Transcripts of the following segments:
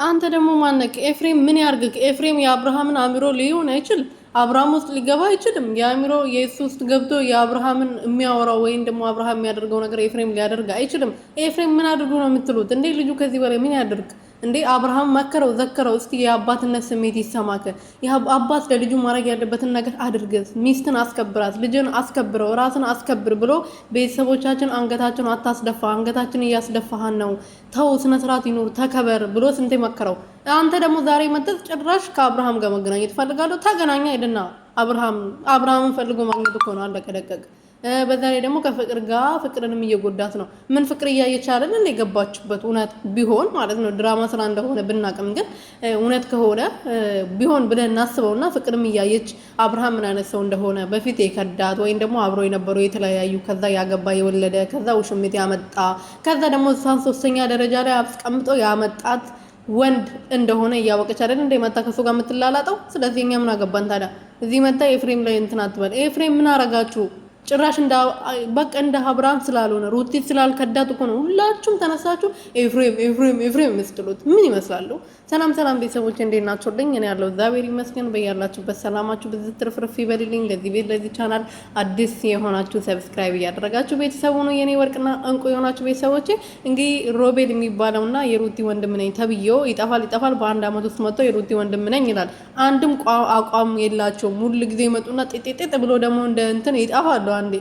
አንተ ደግሞ ማነክ? ኤፍሬም ምን ያርግክ? ኤፍሬም የአብርሃምን አእምሮ ሊሆን አይችልም። አብርሃም ውስጥ ሊገባ አይችልም። የአእምሮ የሱ ውስጥ ገብቶ የአብርሃምን የሚያወራው ወይም ደግሞ አብርሃም የሚያደርገው ነገር ኤፍሬም ሊያደርግ አይችልም። ኤፍሬም ምን አድርጎ ነው የምትሉት እንዴ? ልጁ ከዚህ በላይ ምን ያደርግ እንዴ? አብርሃም መከረው ዘከረው። እስቲ የአባትነት ስሜት ይሰማከ። አባት ለልጁ ማድረግ ያለበትን ነገር አድርግ። ሚስትን አስከብራት፣ ልጅን አስከብረው፣ ራስን አስከብር ብሎ ቤተሰቦቻችን አንገታችን አታስደፋ፣ አንገታችን እያስደፋሃን ነው፣ ተው፣ ስነ ስርዓት ይኑር፣ ተከበር ብሎ ስንቴ መከረው። አንተ ደግሞ ዛሬ መጥተህ ጭራሽ ከአብርሃም ጋር መገናኘት ፈልጋለሁ። ተገናኛ አይደና አብርሃምን ፈልጎ ማግኘት እኮ ነው። አለቀ ደቀቅ። በዛ ላይ ደግሞ ከፍቅር ጋር ፍቅርንም እየጎዳት ነው። ምን ፍቅር እያየቻለን እንደ ገባችበት እውነት ቢሆን ማለት ነው። ድራማ ስራ እንደሆነ ብናቅም ግን እውነት ከሆነ ቢሆን ብለን እናስበውና ፍቅርም እያየች አብርሃም ምን አይነት ሰው እንደሆነ በፊት የከዳት ወይም ደግሞ አብሮ የነበሩ የተለያዩ ከዛ ያገባ የወለደ ከዛ ውሽሚት ያመጣ ከዛ ደግሞ እሷን ሶስተኛ ደረጃ ላይ አስቀምጦ ያመጣት ወንድ እንደሆነ እያወቀች አይደል እንደ መጣ ከሱ ጋር የምትላላጠው። ስለዚህ እኛ ምን አገባን ታዲያ? እዚህ መጣ ኤፍሬም ላይ እንትን አትበል። ኤፍሬም ምን አረጋችሁ? ጭራሽ በቃ እንደ አብርሃም ስላልሆነ ሩቲ ስላልከዳት እኮ ነው ሁላችሁም ተነሳችሁ ኤፍሬም ኤፍሬም ኤፍሬም የምትሉት። ምን ይመስላሉ? ሰላም ሰላም ቤተሰቦች እንዴት ናችሁልኝ? እኔ ያለው እግዚአብሔር ይመስገን። በያላችሁበት ሰላማችሁ ብዝት ትርፍርፍ ይበልልኝ። ለዚህ ቤት ለዚህ ቻናል አዲስ የሆናችሁ ሰብስክራይብ እያደረጋችሁ ቤተሰቡ ነው የኔ ወርቅና እንቁ የሆናችሁ ቤተሰቦቼ። እንግዲህ ሮቤል የሚባለውና የሩቲ ወንድም ነኝ ተብዬው ይጠፋል በአንድ አመት ውስጥ መጥቶ የሩቲ ወንድም ነኝ ይላል። አንድም አቋም የላቸውም። ሁሉ ጊዜ ይመጡና ጤጤጤ ብሎ ደግሞ እንደ እንትን ይጠፋሉ። አንዴ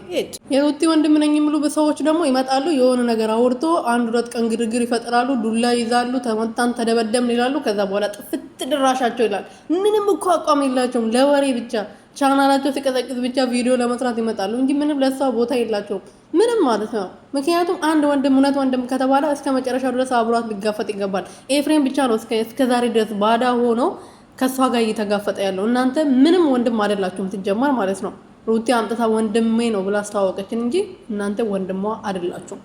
የሩቲ ወንድም ነኝ የሚሉ ሰዎች ደግሞ ይመጣሉ። የሆነ ነገር አውርቶ አንድ ሁለት ቀን ግርግር ይፈጥራሉ። ዱላ ይዛሉ። ተመታን ተደበደብን ይላሉ። ከዛ በኋላ ጥፍት ድራሻቸው ይላል። ምንም እኮ አቋም የላቸውም። ለወሬ ብቻ ቻናላቸው ሲቀዘቅዝ ብቻ ቪዲዮ ለመስራት ይመጣሉ እንጂ ምንም ለሷ ቦታ የላቸውም። ምንም ማለት ነው። ምክንያቱም አንድ ወንድም እውነት ወንድም ከተባለ እስከ መጨረሻው ድረስ አብሯት ሊጋፈጥ ይገባል። ኤፍሬም ብቻ ነው እስከ ዛሬ ድረስ ባዳ ሆኖ ከሷ ጋር እየተጋፈጠ ያለው። እናንተ ምንም ወንድም አይደላችሁም ትጀመር ማለት ነው። ሩቲ አምጥታ ወንድሜ ነው ብላ አስተዋወቀችን እንጂ እናንተ ወንድሟ አይደላችሁም።